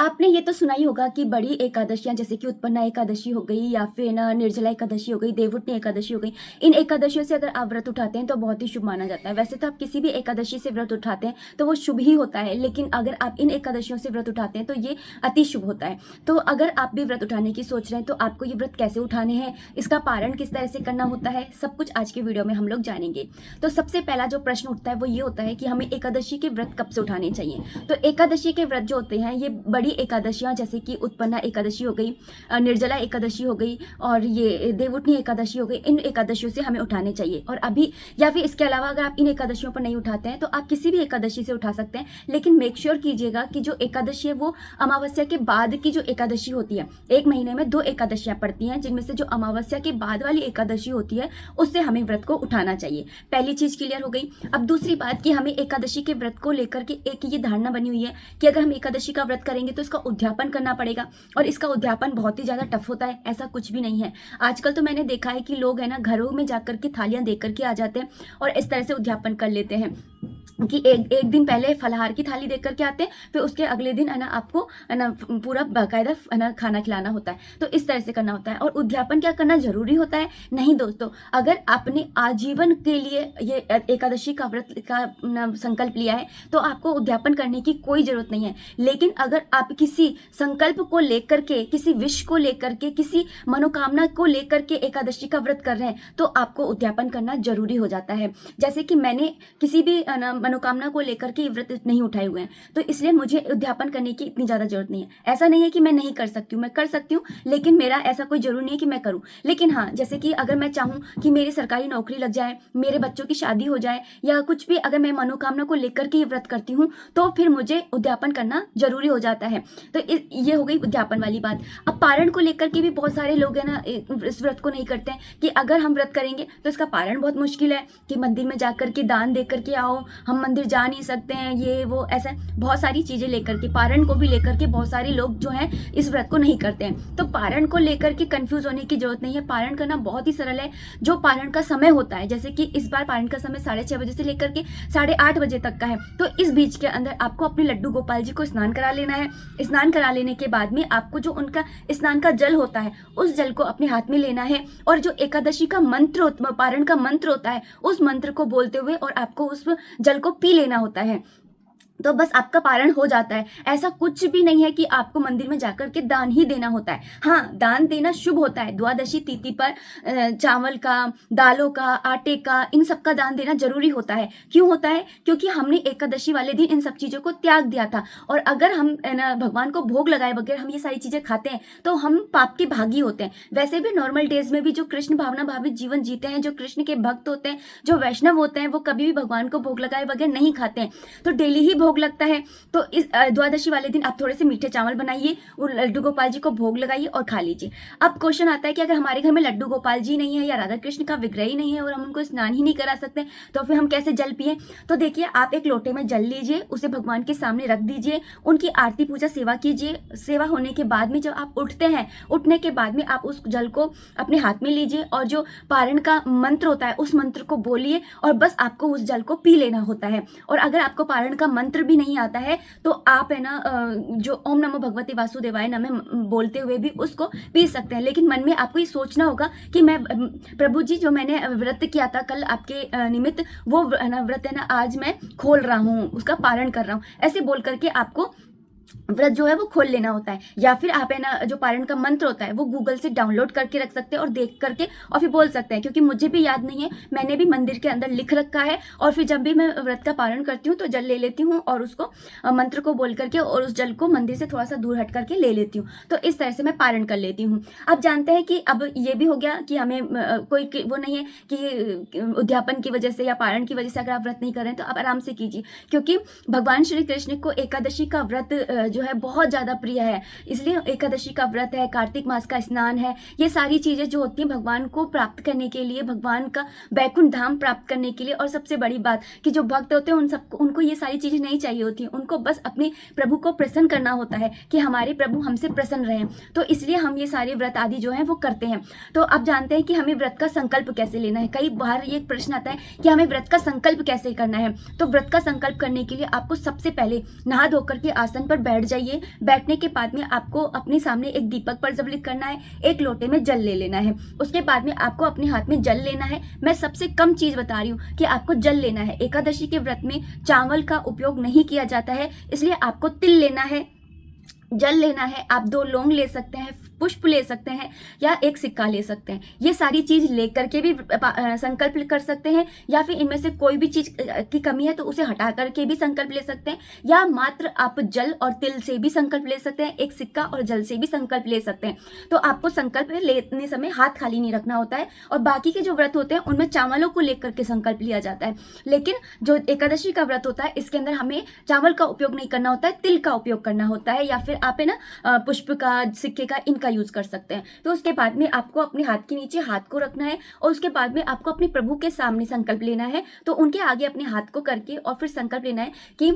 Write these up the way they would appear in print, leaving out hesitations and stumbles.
आपने ये तो सुना ही होगा कि बड़ी एकादशियाँ जैसे कि उत्पन्ना एकादशी हो गई या फिर ना निर्जला एकादशी हो गई, देवउठनी एकादशी हो गई। इन एकादशियों से अगर आप व्रत उठाते हैं तो बहुत ही शुभ माना जाता है। वैसे तो आप किसी भी एकादशी से व्रत उठाते हैं तो वो शुभ ही होता है, लेकिन अगर आप इन एकादशियों से व्रत उठाते हैं तो ये अति शुभ होता है। तो अगर आप भी व्रत उठाने की सोच रहे हैं तो आपको ये व्रत कैसे उठाने हैं, इसका पारण किस तरह से करना होता है, सब कुछ आज के वीडियो में हम लोग जानेंगे। तो सबसे पहला जो प्रश्न उठता है वो ये होता है कि हमें एकादशी के व्रत कब से उठाने चाहिए। तो एकादशी के व्रत जो होते हैं ये बड़ी एकादशियाँ जैसे कि उत्पन्ना एकादशी हो गई, निर्जला एकादशी हो गई और ये देवउठनी एकादशी हो गई, इन एकादशियों से हमें उठाने चाहिए। और अभी या फिर इसके अलावा अगर आप इन एकादशियों पर नहीं उठाते हैं तो आप किसी भी एकादशी से उठा सकते हैं, लेकिन मेक श्योर कीजिएगा कि जो एकादशी है वो अमावस्या के बाद की जो एकादशी होती है। एक महीने में 2 एकादशियाँ पड़ती हैं, जिनमें से जो अमावस्या के बाद वाली एकादशी होती है उससे हमें व्रत को उठाना चाहिए। पहली चीज़ क्लियर हो गई। अब दूसरी बात कि हमें एकादशी के व्रत को लेकर के एक ये धारणा बनी हुई है कि अगर हम एकादशी का व्रत करेंगे तो इसका उद्यापन करना पड़ेगा, और इसका उद्यापन बहुत ही ज़्यादा टफ होता है। ऐसा कुछ भी नहीं है। आजकल तो मैंने देखा है कि लोग है ना घरों में जाकर के थालियाँ दे करके आ जाते हैं और इस तरह से उद्यापन कर लेते हैं कि एक दिन पहले फलाहार की थाली देकर के आते हैं, फिर उसके अगले दिन है ना आपको है ना पूरा बाकायदा है ना खाना खिलाना होता है। तो इस तरह से करना होता है। और उद्यापन क्या करना जरूरी होता है? नहीं दोस्तों, अगर आपने आजीवन के लिए ये एकादशी का व्रत का संकल्प लिया है तो आपको उद्यापन करने की कोई जरूरत नहीं है। लेकिन अगर आप किसी संकल्प को लेकर के, किसी विश को लेकर के, किसी मनोकामना को लेकर के एकादशी का व्रत कर रहे हैं तो आपको उद्यापन करना जरूरी हो जाता है। जैसे कि मैंने किसी भी मनोकामना को लेकर के व्रत नहीं उठाए हुए हैं, तो इसलिए मुझे उद्यापन करने की इतनी ज़्यादा जरूरत नहीं है। ऐसा नहीं है कि मैं नहीं कर सकती हूँ, मैं कर सकती हूँ, लेकिन मेरा ऐसा कोई जरूरी नहीं है कि मैं करूँ। लेकिन हाँ, जैसे कि अगर मैं चाहूँ कि मेरी सरकारी नौकरी लग जाए, मेरे बच्चों की शादी हो जाए, या कुछ भी अगर मैं मनोकामना को लेकर के ये व्रत करती हूँ तो फिर मुझे उद्यापन करना जरूरी हो जाता है। तो ये हो गई उद्यापन वाली बात। अब पारण को लेकर के भी बहुत सारे लोग है ना इस व्रत को नहीं करते हैं कि अगर हम व्रत करेंगे तो इसका पारण बहुत मुश्किल है, कि मंदिर में जाकर के दान दे करके आओ, हम मंदिर जा नहीं सकते हैं, ये वो ऐसा बहुत सारी चीजें लेकर के, पारण को भी लेकर के बहुत सारे लोग जो हैं इस व्रत को नहीं करते हैं। तो पारण को लेकर के कंफ्यूज होने की जरूरत नहीं है। पारण करना बहुत ही सरल है। जो पारण का समय होता है, जैसे कि इस बार पारण का समय 6:30 बजे से लेकर के 8:30 बजे तक का है, तो इस बीच के अंदर आपको अपने लड्डू गोपाल जी को स्नान करा लेना है। स्नान करा लेने के बाद में आपको जो उनका स्नान का जल होता है उस जल को अपने हाथ में लेना है, और जो एकादशी का मंत्र, पारण का मंत्र होता है, उस मंत्र को बोलते हुए और आपको उस जल को पी लेना होता है। तो बस आपका पारण हो जाता है। ऐसा कुछ भी नहीं है कि आपको मंदिर में जाकर के दान ही देना होता है। हाँ, दान देना शुभ होता है। द्वादशी तिथि पर चावल का, दालों का, आटे का, इन सब का दान देना जरूरी होता है। क्यों होता है? क्योंकि हमने एकादशी वाले दिन इन सब चीज़ों को त्याग दिया था, और अगर हम भगवान को भोग लगाए बगैर हम ये सारी चीज़ें खाते हैं तो हम पाप के भागी होते हैं। वैसे भी नॉर्मल डेज में भी जो कृष्ण भावना भावित जीवन जीते हैं, जो कृष्ण के भक्त होते हैं, जो वैष्णव होते हैं, वो कभी भी भगवान को भोग लगाए बगैर नहीं खाते हैं। तो डेली ही भोग लगता है। तो इस द्वादशी वाले दिन आप थोड़े से मीठे चावल बनाइए और लड्डू गोपाल जी को भोग लगाइए और खा लीजिए। अब क्वेश्चन आता है कि अगर हमारे घर में लड्डू गोपाल जी नहीं है या राधा कृष्ण का विग्रह ही नहीं है और हम उनको स्नान ही नहीं करा सकते, तो फिर हम कैसे जल पिए? तो देखिए, आप एक लोटे में जल लीजिए, उसे भगवान के सामने रख दीजिए, उनकी आरती पूजा सेवा कीजिए। सेवा होने के बाद में जब आप उठते हैं, उठने के बाद में आप उस जल को अपने हाथ में लीजिए और जो पारण का मंत्र होता है उस मंत्र को बोलिए, और बस आपको उस जल को पी लेना होता है। और अगर आपको पारण का मंत्र भी नहीं आता है तो आप है ना जो ओम नमो भगवते वासुदेवाय नमः बोलते हुए भी उसको पी सकते हैं। लेकिन मन में आपको ये सोचना होगा कि मैं प्रभु जी, जो मैंने व्रत किया था कल आपके निमित्त, वो व्रत है ना आज मैं खोल रहा हूँ, उसका पारण कर रहा हूँ, ऐसे बोल करके आपको व्रत जो है वो खोल लेना होता है। या फिर आप है ना जो पारण का मंत्र होता है वो गूगल से डाउनलोड करके रख सकते हैं और देख करके और फिर बोल सकते हैं, क्योंकि मुझे भी याद नहीं है। मैंने भी मंदिर के अंदर लिख रखा है, और फिर जब भी मैं व्रत का पारण करती हूँ तो जल ले लेती हूँ और उसको मंत्र को बोल करके और उस जल को मंदिर से थोड़ा सा दूर हट करके ले लेती हूँ। तो इस तरह से मैं पारण कर लेती हूँ। आप जानते हैं कि अब ये भी हो गया कि हमें कोई वो नहीं है कि उद्यापन की वजह से या पारण की वजह से अगर आप व्रत नहीं कर रहे हैं तो आप आराम से कीजिए, क्योंकि भगवान श्री कृष्ण को एकादशी का व्रत जो है बहुत ज़्यादा प्रिय है। इसलिए एकादशी का व्रत है, कार्तिक मास का स्नान है, ये सारी चीज़ें जो होती हैं भगवान को प्राप्त करने के लिए, भगवान का बैकुंठ धाम प्राप्त करने के लिए। और सबसे बड़ी बात कि जो भक्त होते हैं उनको ये सारी चीज़ें नहीं चाहिए होती हैं, उनको बस अपने प्रभु को प्रसन्न करना होता है कि हमारे प्रभु हमसे प्रसन्न रहें। तो इसलिए हम ये सारे व्रत आदि जो हैं वो करते हैं। तो अब जानते हैं कि हमें व्रत का संकल्प कैसे लेना है। कई बार ये प्रश्न आता है कि हमें व्रत का संकल्प कैसे करना है। तो व्रत का संकल्प करने के लिए आपको सबसे पहले नहा धोकर के आसन पर बैठ जाइए। बैठने के बाद में आपको अपने सामने एक दीपक प्रज्वलित करना है, एक लोटे में जल ले लेना है। उसके बाद में आपको अपने हाथ में जल लेना है। मैं सबसे कम चीज बता रही हूँ कि आपको जल लेना है। एकादशी के व्रत में चावल का उपयोग नहीं किया जाता है, इसलिए आपको तिल लेना है, जल लेना है। आप 2 लौंग ले सकते हैं, पुष्प ले सकते हैं, या एक सिक्का ले सकते हैं। ये सारी चीज लेकर के भी संकल्प कर सकते हैं, या फिर इनमें से कोई भी चीज की कमी है तो उसे हटा करके भी संकल्प ले सकते हैं, या मात्र आप जल और तिल से भी संकल्प ले सकते हैं, एक सिक्का और जल से भी संकल्प ले सकते हैं। तो आपको संकल्प लेने समय हाथ खाली नहीं रखना होता है। और बाकी के जो व्रत होते हैं उनमें चावलों को लेकर के संकल्प लिया जाता है, लेकिन जो एकादशी का व्रत होता है इसके अंदर हमें चावल का उपयोग नहीं करना होता है, तिल का उपयोग करना होता है, या फिर आप है ना पुष्प का, सिक्के का, इनका यूज कर सकते हैं। तो उसके बाद में आपको अपने हाथ के नीचे हाथ को रखना है, और उसके बाद में आपको अपने प्रभु के सामने संकल्प लेना है। तो उनके आगे अपने हाथ को करके और फिर संकल्प लेना है कि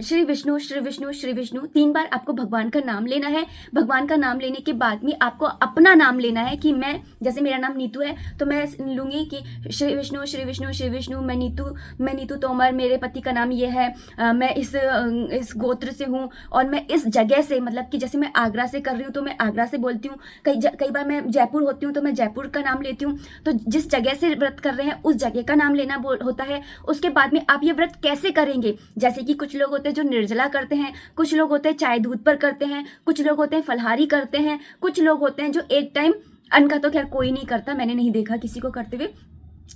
श्री विष्णु श्री विष्णु श्री विष्णु 3 बार आपको भगवान का नाम लेना है। भगवान का नाम लेने के बाद में आपको अपना नाम लेना है कि मैं, जैसे मेरा नाम नीतू है तो मैं लूंगी कि श्री विष्णु श्री विष्णु श्री विष्णु, मैं नीतू तोमर, मेरे पति का नाम ये है, मैं इस गोत्र से हूँ, और मैं इस जगह से, मतलब कि जैसे मैं आगरा से कर रही हूँ तो मैं आगरा से बोलती हूँ, कई बार मैं जयपुर होती हूँ तो मैं जयपुर का नाम लेती हूँ। तो जिस जगह से व्रत कर रहे हैं उस जगह का नाम लेना होता है। उसके बाद में आप ये व्रत कैसे करेंगे, जैसे कि कुछ लोग होते हैं जो निर्जला करते हैं, कुछ लोग होते हैं चाय दूध पर करते हैं, कुछ लोग होते हैं फलहारी करते हैं, कुछ लोग होते हैं जो एक टाइम अन्न का, तो खैर कोई नहीं करता, मैंने नहीं देखा किसी को करते हुए,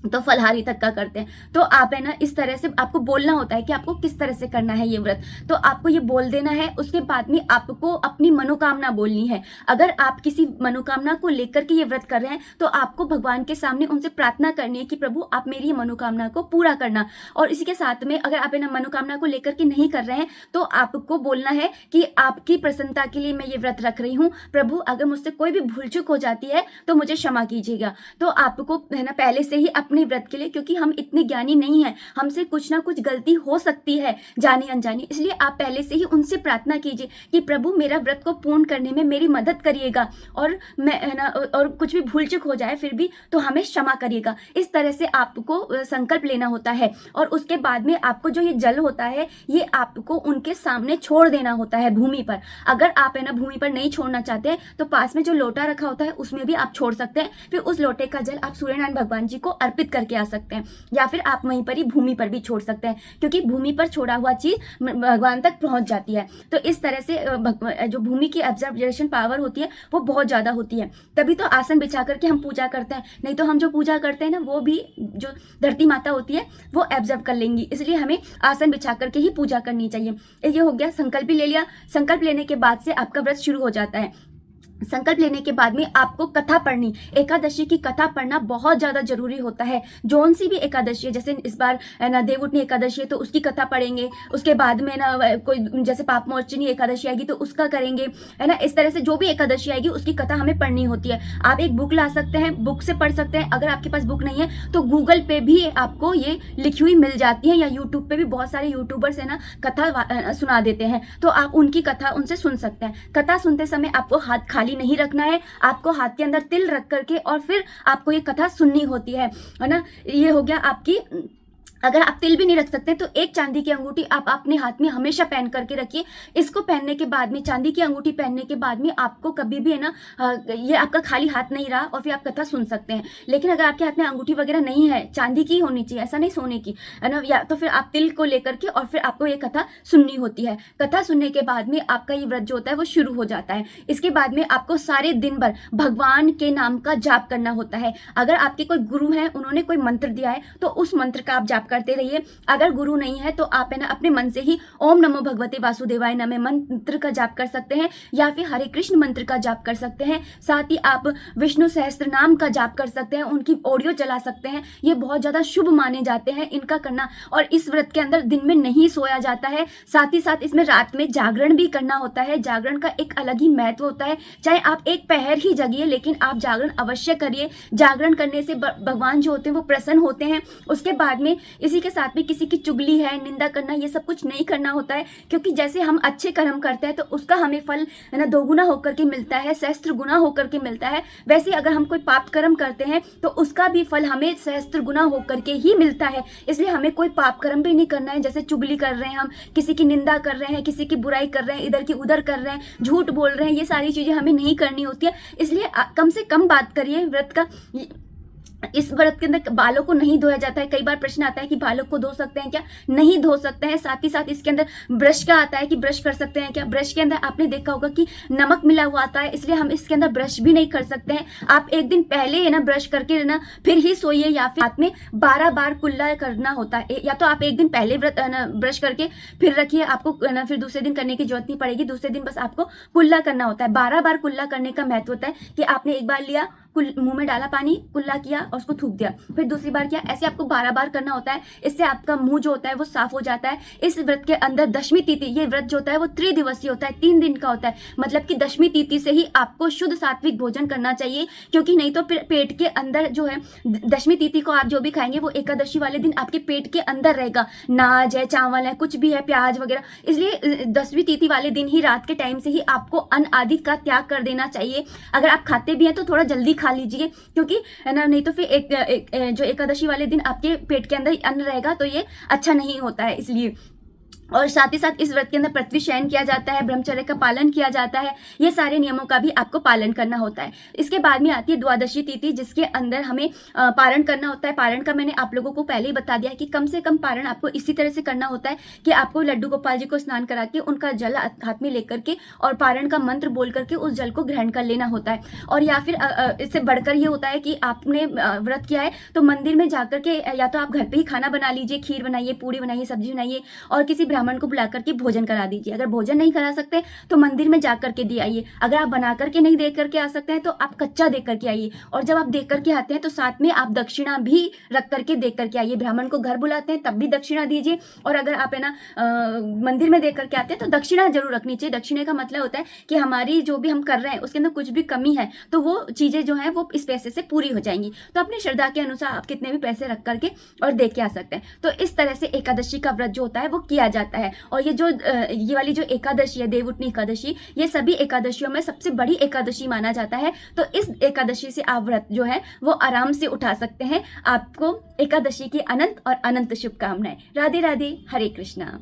तो फलहारी तक का करते हैं। तो आप है ना इस तरह से आपको बोलना होता है कि आपको किस तरह से करना है ये व्रत। तो आपको ये बोल देना है। उसके बाद में आपको अपनी मनोकामना बोलनी है। अगर आप किसी मनोकामना को लेकर के ये व्रत कर रहे हैं तो आपको भगवान के सामने उनसे प्रार्थना करनी है कि प्रभु आप मेरी मनोकामना को पूरा करना। और इसी के साथ में अगर आप है ना मनोकामना को लेकर के नहीं कर रहे हैं तो आपको बोलना है कि आपकी प्रसन्नता के लिए मैं ये व्रत रख रही हूँ प्रभु, अगर मुझसे कोई भी भूल चूक हो जाती है तो मुझे क्षमा कीजिएगा। तो आपको है ना पहले से ही अपने व्रत के लिए, क्योंकि हम इतने ज्ञानी नहीं हैं, हमसे कुछ ना कुछ गलती हो सकती है जानी अनजानी, इसलिए आप पहले से ही उनसे प्रार्थना कीजिए कि प्रभु मेरा व्रत को पूर्ण करने में मेरी मदद करिएगा, और मैं है ना और कुछ भी भूल चूक हो जाए फिर भी तो हमें क्षमा करिएगा। इस तरह से आपको संकल्प लेना होता है। और उसके बाद में आपको जो ये जल होता है ये आपको उनके सामने छोड़ देना होता है भूमि पर। अगर आप है ना भूमि पर नहीं छोड़ना चाहते तो पास में जो लोटा रखा होता है उसमें भी आप छोड़ सकते हैं। फिर उस लोटे का जल आप सूर्यनारायण भगवान जी को अर्पित करके आ सकते हैं, या फिर आप वहीं पर ही भूमि पर भी छोड़ सकते हैं, क्योंकि भूमि पर छोड़ा हुआ चीज भगवान तक पहुंच जाती है। तो इस तरह से जो भूमि की एब्जॉर्प्शन पावर होती है वो बहुत ज्यादा होती है। तभी तो आसन बिछा करके हम पूजा करते हैं, नहीं तो हम जो पूजा करते हैं ना वो भी जो धरती माता होती है वो एब्जॉर्ब कर लेंगी, इसलिए हमें आसन बिछा करके ही पूजा करनी चाहिए। ये हो गया, संकल्प भी ले लिया। संकल्प लेने के बाद से आपका व्रत शुरू हो जाता है। संकल्प लेने के बाद में आपको कथा पढ़नी, एकादशी की कथा पढ़ना बहुत ज्यादा जरूरी होता है। जौन सी भी एकादशी है, जैसे इस बार ना देवउठनी एकादशी है तो उसकी कथा पढ़ेंगे, उसके बाद में ना कोई जैसे पापमोचनी एकादशी आएगी तो उसका करेंगे, है ना। इस तरह से जो भी एकादशी आएगी उसकी कथा हमें पढ़नी होती है। आप एक बुक ला सकते हैं, बुक से पढ़ सकते हैं। अगर आपके पास बुक नहीं है तो गूगल पे भी आपको ये लिखी हुई मिल जाती है, या यूट्यूब पे भी बहुत सारे यूट्यूबर्स है ना कथा सुना देते हैं, तो आप उनकी कथा उनसे सुन सकते हैं। कथा सुनते समय आपको हाथ खाली नहीं रखना है, आपको हाथ के अंदर तिल रख करके और फिर आपको ये कथा सुननी होती है ना। ये हो गया आपकी। अगर आप तिल भी नहीं रख सकते तो एक चांदी की अंगूठी आप अपने हाथ में हमेशा पहन करके रखिए। इसको पहनने के बाद में, चांदी की अंगूठी पहनने के बाद में आपको कभी भी है ना ये आपका खाली हाथ नहीं रहा और फिर आप कथा सुन सकते हैं। लेकिन अगर आपके हाथ में अंगूठी वगैरह नहीं है, चांदी की होनी चाहिए, ऐसा नहीं सोने की, है ना, या तो फिर आप तिल को लेकर के और फिर आपको ये कथा सुननी होती है। कथा सुनने के बाद में आपका ये व्रत जो होता है वो शुरू हो जाता है। इसके बाद में आपको सारे दिन भर भगवान के नाम का जाप करना होता है। अगर आपके कोई गुरु हैं, उन्होंने कोई मंत्र दिया है तो उस मंत्र का आप जाप करते रहिए। अगर गुरु नहीं है तो आप है ना अपने मन से ही ओम नमो भगवते वासुदेवाय नमः मंत्र का जाप कर सकते हैं, या फिर हरे कृष्ण मंत्र का जाप कर सकते हैं। साथ ही आप विष्णु सहस्त्र नाम का जाप कर सकते हैं, उनकी ऑडियो चला सकते हैं। ये बहुत ज्यादा शुभ माने जाते हैं इनका करना। और इस व्रत के अंदर दिन में नहीं सोया जाता है, साथ ही साथ इसमें रात में जागरण भी करना होता है। जागरण का एक अलग ही महत्व होता है। चाहे आप एक पहर ही जगिए लेकिन आप जागरण अवश्य करिए। जागरण करने से भगवान जो होते हैं वो प्रसन्न होते हैं। उसके बाद में इसी के साथ में किसी की चुगली है, निंदा करना, ये सब कुछ नहीं करना होता है, क्योंकि जैसे हम अच्छे कर्म करते हैं तो उसका हमें फल है ना दोगुना होकर के मिलता है, सहस्त्र गुना होकर के मिलता है। वैसे अगर हम कोई पाप कर्म करते हैं तो उसका भी फल हमें सहस्त्र गुना होकर के ही मिलता है। इसलिए हमें कोई पाप कर्म भी नहीं करना है, जैसे चुगली कर रहे हैं, हम किसी की निंदा कर रहे हैं, किसी की बुराई कर रहे हैं, इधर की उधर कर रहे हैं, झूठ बोल रहे हैं, ये सारी चीजें हमें नहीं करनी होती है। इसलिए कम से कम बात करिए व्रत का। इस व्रत के अंदर बालों को नहीं धोया जाता है। कई बार प्रश्न आता है कि बालों को धो सकते हैं क्या? नहीं धो सकते हैं। साथ ही साथ इसके अंदर ब्रश का आता है कि ब्रश कर सकते हैं क्या? ब्रश के अंदर आपने देखा होगा कि नमक मिला हुआ आता है, इसलिए हम इसके अंदर ब्रश भी नहीं कर सकते हैं। आप एक दिन पहले है ना ब्रश करके है ना फिर ही सोइए, या फिर हाथ में 12 बार कुल्ला करना होता है। या तो आप एक दिन पहले ब्रश करके फिर रखिए, आपको ना फिर दूसरे दिन करने की जरूरत नहीं पड़ेगी। दूसरे दिन बस आपको कुल्ला करना होता है। 12 बार कुल्ला करने का महत्व होता है कि आपने एक बार लिया, मुंह में डाला पानी, कुल्ला किया और उसको थूक दिया, फिर दूसरी बार किया, ऐसे आपको 12 बार करना होता है। इससे आपका मुंह जो होता है वो साफ हो जाता है। इस व्रत के अंदर दशमी तिथि, ये व्रत जो होता है वो त्रिदिवसीय होता है, 3 दिन का होता है। मतलब कि दशमी तिथि से ही आपको शुद्ध सात्विक भोजन करना चाहिए, क्योंकि नहीं तो पेट के अंदर जो है दशमी तिथि को आप जो भी खाएंगे वो एकादशी वाले दिन आपके पेट के अंदर रहेगा। नाज है, चावल है, कुछ भी है, प्याज वगैरह। इसलिए दसवीं तिथि वाले दिन ही रात के टाइम से ही आपको अन्न आदि का त्याग कर देना चाहिए। अगर आप खाते भी हैं तो थोड़ा जल्दी खा लीजिए, क्योंकि है ना नहीं तो फिर जो एकादशी वाले दिन आपके पेट के अंदर अन्न रहेगा तो ये अच्छा नहीं होता है। इसलिए और साथ ही साथ इस व्रत के अंदर पृथ्वी शयन किया जाता है, ब्रह्मचर्य का पालन किया जाता है। ये सारे नियमों का भी आपको पालन करना होता है। इसके बाद में आती है द्वादशी तिथि, जिसके अंदर हमें पारण करना होता है। पारण का मैंने आप लोगों को पहले ही बता दिया है कि कम से कम पारण आपको इसी तरह से करना होता है कि आपको लड्डू गोपाल जी को स्नान करा के उनका जल हाथ में लेकर के और पारण का मंत्र बोल करके उस जल को ग्रहण कर लेना होता है। और या फिर इससे बढ़कर ये होता है कि आपने व्रत किया है तो मंदिर में जाकर के या तो आप घर पे ही खाना बना लीजिए, खीर बनाइए, पूड़ी बनाइए, सब्जी बनाइए और किसी ब्राह्मण को बुला करके भोजन करा दीजिए। अगर भोजन नहीं करा सकते तो मंदिर में जा करके दे आइए। अगर आप बना करके नहीं दे करके आ सकते हैं तो आप कच्चा दे करके आइए। और जब आप दे करके आते हैं तो साथ में आप दक्षिणा भी रख करके दे करके आइए। ब्राह्मण को घर बुलाते हैं तब भी दक्षिणा दीजिए। और अगर आप है ना मंदिर में दे करके आते हैं तो दक्षिणा जरूर रखनी चाहिए। दक्षिणे का मतलब होता है कि हमारी जो भी हम कर रहे हैं उसके अंदर कुछ भी कमी है तो वो चीजें जो है वो इस पैसे से पूरी हो जाएंगी। तो अपनी श्रद्धा के अनुसार आप कितने भी पैसे रख करके और दे के आ सकते हैं। तो इस तरह से एकादशी का व्रत जो होता है वो किया जाता है। और ये वाली जो एकादशी है, देवउठनी एकादशी, ये सभी एकादशियों में सबसे बड़ी एकादशी माना जाता है। तो इस एकादशी से आप व्रत जो है वो आराम से उठा सकते हैं। आपको एकादशी की अनंत और अनंत शुभकामनाएं। राधे राधे, हरे कृष्णा।